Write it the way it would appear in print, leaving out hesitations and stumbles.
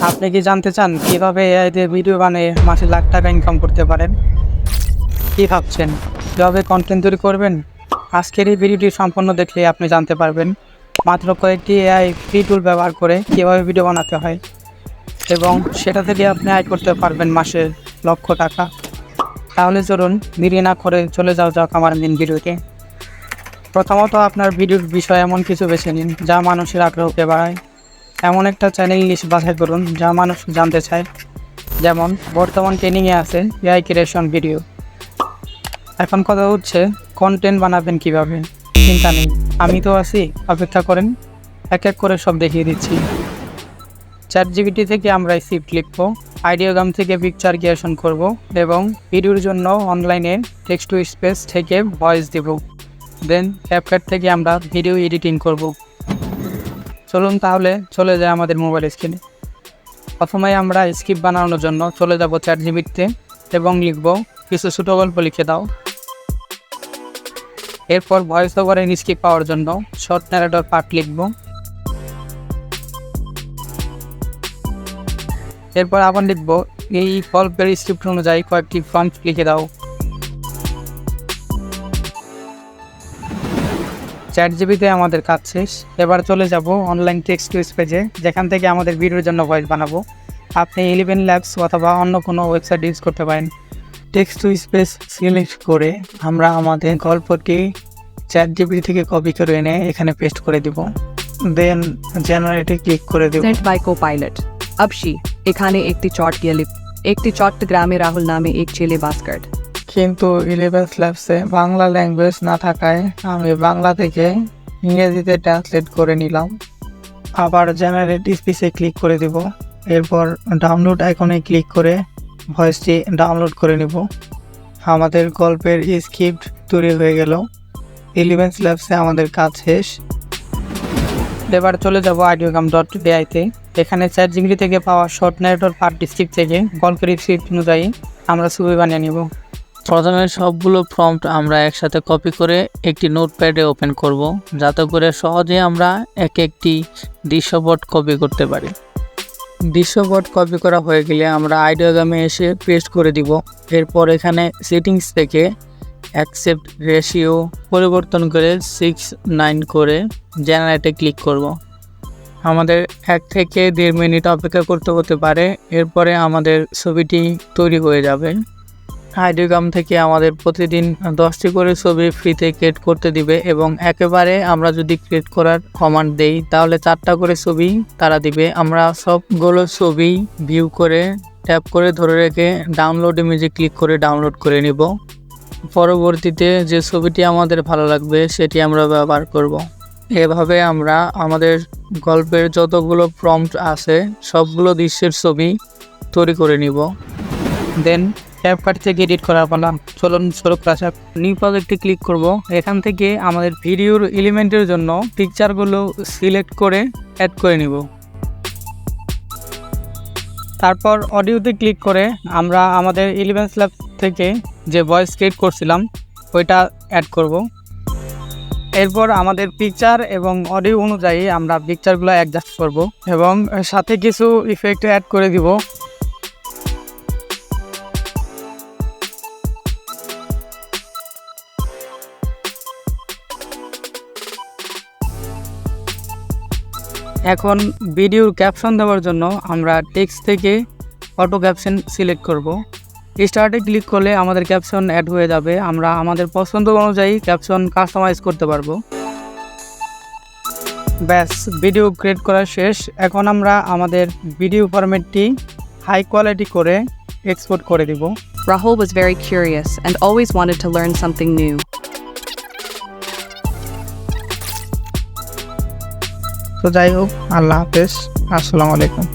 আপনি কি জানতে চান কিভাবে এআই দিয়ে ভিডিও বানিয়ে মাসে লাখ টাকা ইনকাম করতে পারেন? কি ভাবছেন কিভাবে কন্টেন্ট তৈরি করবেন? আজকের এই ভিডিওটি সম্পূর্ণ দেখলে আপনি জানতে পারবেন মাত্র কয়েকটি এআই ফ্রি টুল ব্যবহার করে কীভাবে ভিডিও বানাতে হয় এবং সেটা থেকে আপনি আয় করতে পারবেন মাসে লক্ষ টাকা। তাহলে চলুন দেরি না করে চলে যাক আমার মেন ভিডিওতে। প্রথমত আপনার ভিডিওর বিষয় এমন কিছু বেছে নিন যা মানুষের আগ্রহকে বাড়ায়। এমন একটা চ্যানেল লিস্ট বাছাই করুন যা মানুষ জানতে চায়, যেমন বর্তমান ট্রেনিংয়ে আছে এআই ক্রিয়েশন ভিডিও। এখন কথা হচ্ছে কন্টেন্ট বানাবেন কিভাবে। চিন্তা নেই, আমি তো আছি, অপেক্ষা করেন, এক এক করে সব দেখিয়ে দিচ্ছি। চ্যাটজিপিটি থেকে আমরা স্ক্রিপ্ট লিখব, আইডিওগ্রাম থেকে পিকচার ক্রিয়েশন করব এবং ভিডিওর জন্য অনলাইনে টেক্সট টু স্পেস থেকে ভয়েস দেব। দেন ক্যাপকাট থেকে আমরা ভিডিও এডিটিং করব। চলুন তাহলে চলে যায় আমাদের মোবাইল স্ক্রিনে। প্রথমে আমরা স্ক্রিপ্ট বানানোর জন্য চলে যাব চ্যাটজিপিটিতে এবং লিখব কিছু ছোটো গল্প লিখে দাও। এরপর ভয়েস ওভারের স্ক্রিপ্ট পাওয়ার জন্য শর্ট ন্যারেটর পার্ট লিখব। এরপর আবার লিখব এই গল্পের স্ক্রিপ্ট অনুযায়ী কয়েকটি ফ্রন্ট লিখে দাও। চ্যাটজিপিটিতে আমাদের কাজ শেষ। এবার চলে যাব অনলাইন টেক্সট টু স্পেসে, যেখান থেকে আমাদের ভিডিওর জন্য ভয়েস বানাবো। আপনি 11 ল্যাবস অথবা অন্য কোনো ওয়েবসাইট ইউজ করতে পারেন। টেক্সট টু স্পেস সিলেক্ট করে আমরা আমাদের গল্পটি চ্যাটজিপিটি থেকে কপি করে এনে এখানে পেস্ট করে দিব। দেন জেনারেটে ক্লিক করে দেব। सेट बाय को-पायलट अबशी এখানে একটি চট গেলিপ একটি চট্টগ্রামে রাহুল নামে এক ছেলে বাস করে। কিন্তু 11 ল্যাবসে বাংলা ল্যাঙ্গুয়েজ না থাকায় আমি বাংলা থেকে ইংরেজিতে ট্রান্সলেট করে নিলাম। আবার জেনারেট স্পিচে ক্লিক করে দেব। এরপর ডাউনলোড আইকনে ক্লিক করে ভয়েসটি ডাউনলোড করে নেব। আমাদের গল্পের স্ক্রিপ্ট তৈরি হয়ে গেল। 11 ল্যাবসে আমাদের কাজ শেষ। এবার চলে যাব audiogram.ai-তে। এখানে চ্যাটজিপিটি থেকে পাওয়া শর্ট ন্যারেটর পার্ট স্ক্রিপ্ট থেকে গল্পের স্ক্রিপ্ট অনুযায়ী আমরা ছবি বানিয়ে নেব। প্রথমে সবগুলো প্রম্পট আমরা একসাথে কপি করে একটি নোটপ্যাডে ওপেন করব, যাতে করে সহজে আমরা একটি দৃশ্যপট কপি করতে পারি। দৃশ্যপট কপি করা হয়ে গেলে আমরা আইডিওগ্রামে এসে পেস্ট করে দিব। এরপর এখানে সেটিংস থেকে অ্যাকসেপ্ট রেশিও পরিবর্তন করে 6:9 করে জেনারেটে ক্লিক করব। আমাদের 1 থেকে 1.5 মিনিট অপেক্ষা করতে হতে পারে। এরপরে আমাদের ছবিটি তৈরি হয়ে যাবে। আইডিওগ্রাম থেকে আমাদের প্রতিদিন 10টি করে ছবি ফ্রিতে ক্রিয়েট করতে দিবে এবং একেবারে আমরা যদি ক্রিয়েট করার কমান্ড দেই তাহলে 4টা করে ছবি তারা দিবে। আমরা সবগুলো ছবি ভিউ করে ট্যাপ করে ধরে রেখে ডাউনলোড ইমেজে ক্লিক করে ডাউনলোড করে নিব। পরবর্তীতে যে ছবিটি আমাদের ভালো লাগবে সেটি আমরা ব্যবহার করব। এভাবে আমরা আমাদের গল্পের যতগুলো প্রম্পট আছে সবগুলো দৃশ্যের ছবি তৈরি করে নিব। দেন ক্যাপকাট থেকে এডিট করার পালা। চলুন শুরু করা যাক। নিউ প্রজেক্টে ক্লিক করব। এখান থেকে আমাদের ভিডিওর এলিমেন্টের জন্য পিকচারগুলো সিলেক্ট করে অ্যাড করে নিব। তারপর অডিওতে ক্লিক করে আমরা আমাদের 11 ল্যাব থেকে যে ভয়েস ক্রিয়েট করছিলাম ওইটা অ্যাড করব। এরপর আমাদের পিকচার এবং অডিও অনুযায়ী আমরা পিকচারগুলো অ্যাডজাস্ট করব এবং সাথে কিছু ইফেক্ট অ্যাড করে দিব। এখন ভিডিওর ক্যাপশন দেওয়ার জন্য আমরা টেক্সট থেকে অটো ক্যাপশন সিলেক্ট করব। স্টার্টে ক্লিক করলে আমাদের ক্যাপশন অ্যাড হয়ে যাবে। আমরা আমাদের পছন্দ অনুযায়ী ক্যাপশন কাস্টমাইজ করতে পারবো। ব্যাস, ভিডিও ক্রিয়েট করা শেষ। এখন আমরা আমাদের ভিডিও ফরম্যাটটি হাই কোয়ালিটি করে এক্সপোর্ট করে দিব। Rahul was very curious and always wanted to learn something new. তো যাই হোক, আল্লাহ হাফেজ, আসসালামু আলাইকুম।